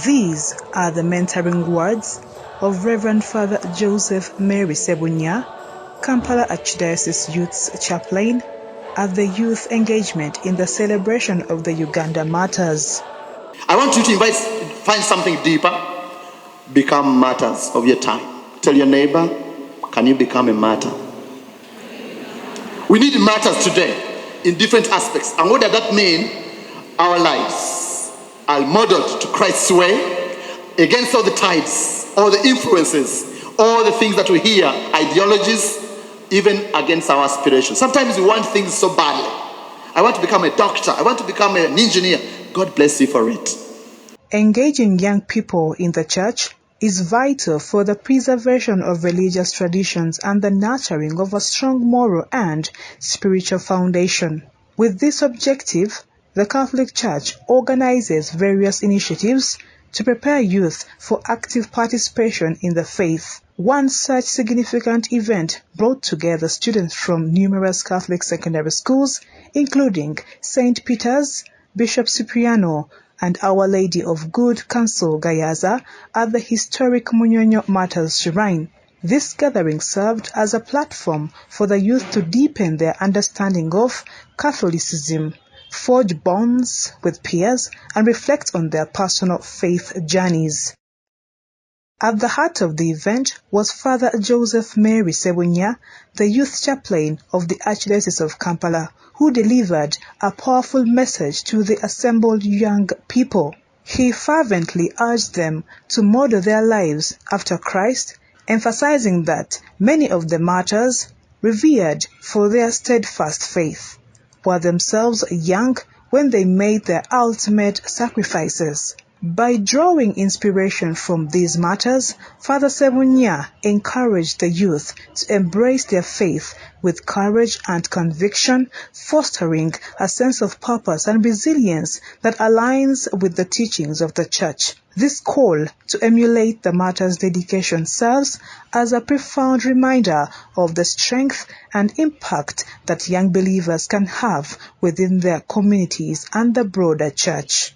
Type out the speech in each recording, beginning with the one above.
These are the mentoring words of Reverend Father Joseph Mary Ssebunnya, Kampala Archdiocese Youth Chaplain, at the youth engagement in the celebration of the Uganda Martyrs. I want you to find something deeper. Become martyrs of your time. Tell your neighbor, can you become a martyr? We need martyrs today in different aspects. And what does that mean? Our lives are modeled to Christ's way against all the tides, all the influences, all the things that we hear, ideologies, even against our aspirations. Sometimes we want things so badly. I want to become a doctor. I want to become an engineer. God bless you for it. Engaging young people in the church is vital for the preservation of religious traditions and the nurturing of a strong moral and spiritual foundation. With this objective, the Catholic Church organizes various initiatives to prepare youth for active participation in the faith. One such significant event brought together students from numerous Catholic secondary schools, including St. Peter's, Bishop Cipriano, and Our Lady of Good Counsel Gayaza at the historic Munyonyo Martyrs Shrine. This gathering served as a platform for the youth to deepen their understanding of Catholicism, forge bonds with peers, and reflect on their personal faith journeys. At the heart of the event was Father Joseph Mary Ssebunnya, the Youth Chaplain of the Archdiocese of Kampala, who delivered a powerful message to the assembled young people. He fervently urged them to model their lives after Christ, emphasizing that many of the martyrs, revered for their steadfast faith, were themselves young when they made their ultimate sacrifices. By drawing inspiration from these martyrs, Father Ssebunnya encouraged the youth to embrace their faith with courage and conviction, fostering a sense of purpose and resilience that aligns with the teachings of the Church. This call to emulate the martyrs' dedication serves as a profound reminder of the strength and impact that young believers can have within their communities and the broader Church.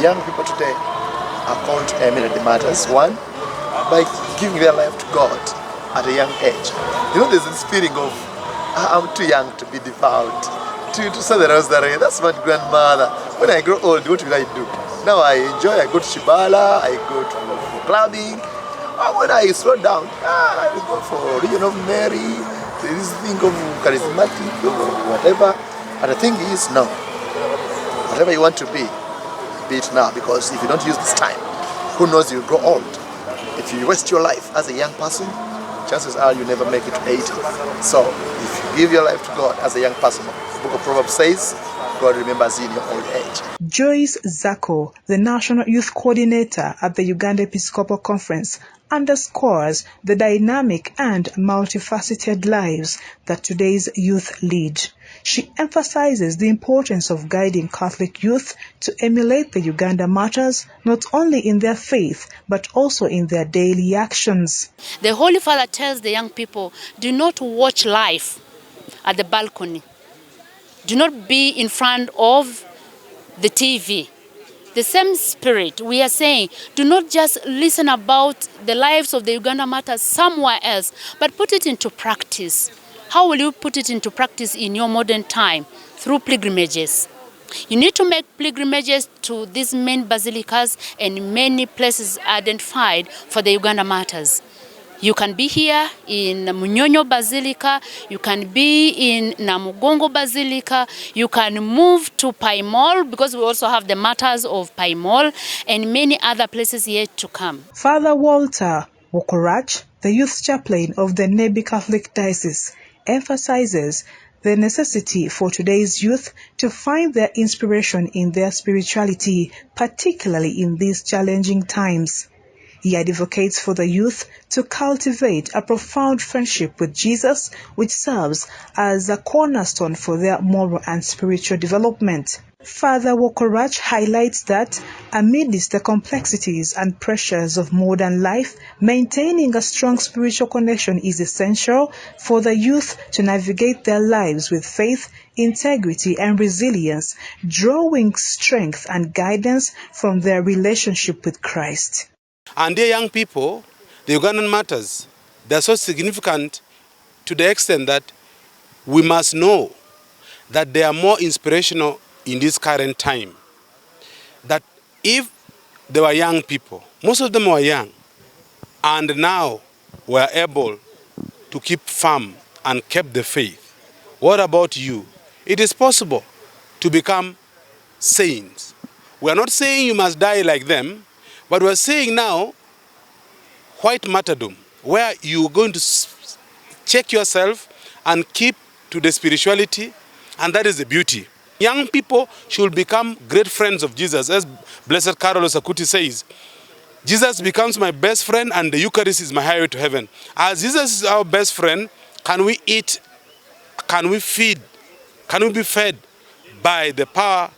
Young people today are called to emulate the martyrs. One, by giving their life to God at a young age. You know, there's this feeling of, I'm too young to be devout, to say the rosary. That's my grandmother. When I grow old, what will I do? Now I enjoy, I go to Shibala, I go to clubbing. When I slow down, I will go for Region of Mary, this thing of charismatic or whatever. And the thing is, no. Whatever you want to be it now, because if you don't use this time, who knows, you'll grow old. If you waste your life as a young person, chances are you never make it to 80. So if you give your life to God as a young person, the book of Proverbs says, God remembers you in your old age. Joyce Zako, the National Youth Coordinator at the Uganda Episcopal Conference, underscores the dynamic and multifaceted lives that today's youth lead. She emphasizes the importance of guiding Catholic youth to emulate the Uganda Martyrs, not only in their faith, but also in their daily actions. The Holy Father tells the young people, do not watch life at the balcony. Do not be in front of the TV. The same spirit, we are saying, do not just listen about the lives of the Uganda Martyrs somewhere else, but put it into practice. How will you put it into practice in your modern time? Through pilgrimages. You need to make pilgrimages to these main basilicas and many places identified for the Uganda Martyrs. You can be here in Munyonyo Basilica, you can be in Namugongo Basilica, you can move to Paimol, because we also have the Martyrs of Paimol, and many other places yet to come. Father Walter Wokorach, the Youth Chaplain of the Nebi Catholic Diocese, emphasizes the necessity for today's youth to find their inspiration in their spirituality, particularly in these challenging times. He advocates for the youth to cultivate a profound friendship with Jesus, which serves as a cornerstone for their moral and spiritual development. Father Wokorach highlights that amidst the complexities and pressures of modern life, maintaining a strong spiritual connection is essential for the youth to navigate their lives with faith, integrity, and resilience, drawing strength and guidance from their relationship with Christ. And dear young people, the Ugandan Martyrs, they are so significant to the extent that we must know that they are more inspirational in this current time. That if they were young people, most of them were young, and now were able to keep firm and keep the faith, what about you? It is possible to become saints. We are not saying you must die like them, but we are saying now white martyrdom, where you are going to check yourself and keep to the spirituality, and that is the beauty. Young people should become great friends of Jesus. As Blessed Carlos Akuti says, Jesus becomes my best friend and the Eucharist is my highway to heaven. As Jesus is our best friend, can we eat, can we feed, can we be fed by the power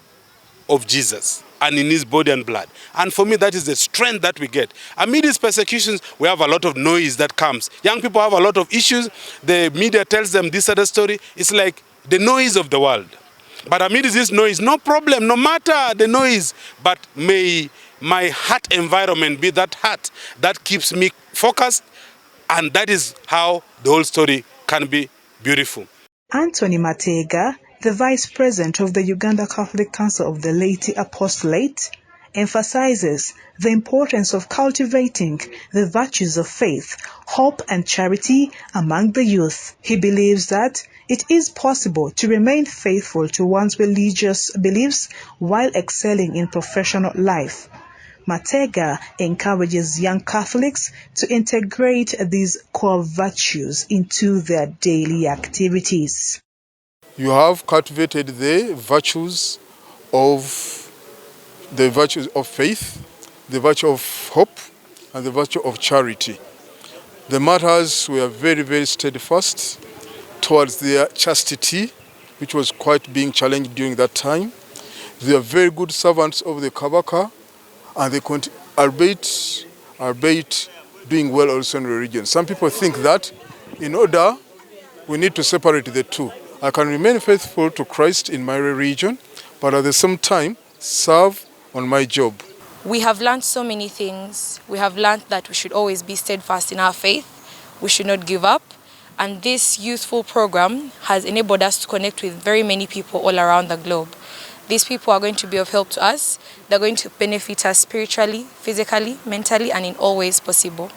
of Jesus and in his body and blood? And for me, that is the strength that we get. Amid these persecutions, we have a lot of noise that comes. Young people have a lot of issues. The media tells them this other story. It's like the noise of the world. But amid this noise, no problem, no matter the noise, but may my heart environment be that heart that keeps me focused, and that is how the whole story can be beautiful. Anthony Matega, the Vice President of the Uganda Catholic Council of the Laity Apostolate, emphasizes the importance of cultivating the virtues of faith, hope, and charity among the youth. He believes that it is possible to remain faithful to one's religious beliefs while excelling in professional life. Matega encourages young Catholics to integrate these core virtues into their daily activities. You have cultivated the virtues of faith, the virtue of hope, and the virtue of charity. The martyrs were very, very steadfast towards their chastity, which was quite being challenged during that time. They are very good servants of the Kabaka, and they albeit doing well also in religion. Some people think that in order, we need to separate the two. I can remain faithful to Christ in my religion, but at the same time, serve on my job. We have learned so many things. We have learned that we should always be steadfast in our faith. We should not give up. And this youthful program has enabled us to connect with very many people all around the globe. These people are going to be of help to us. They're going to benefit us spiritually, physically, mentally, and in all ways possible.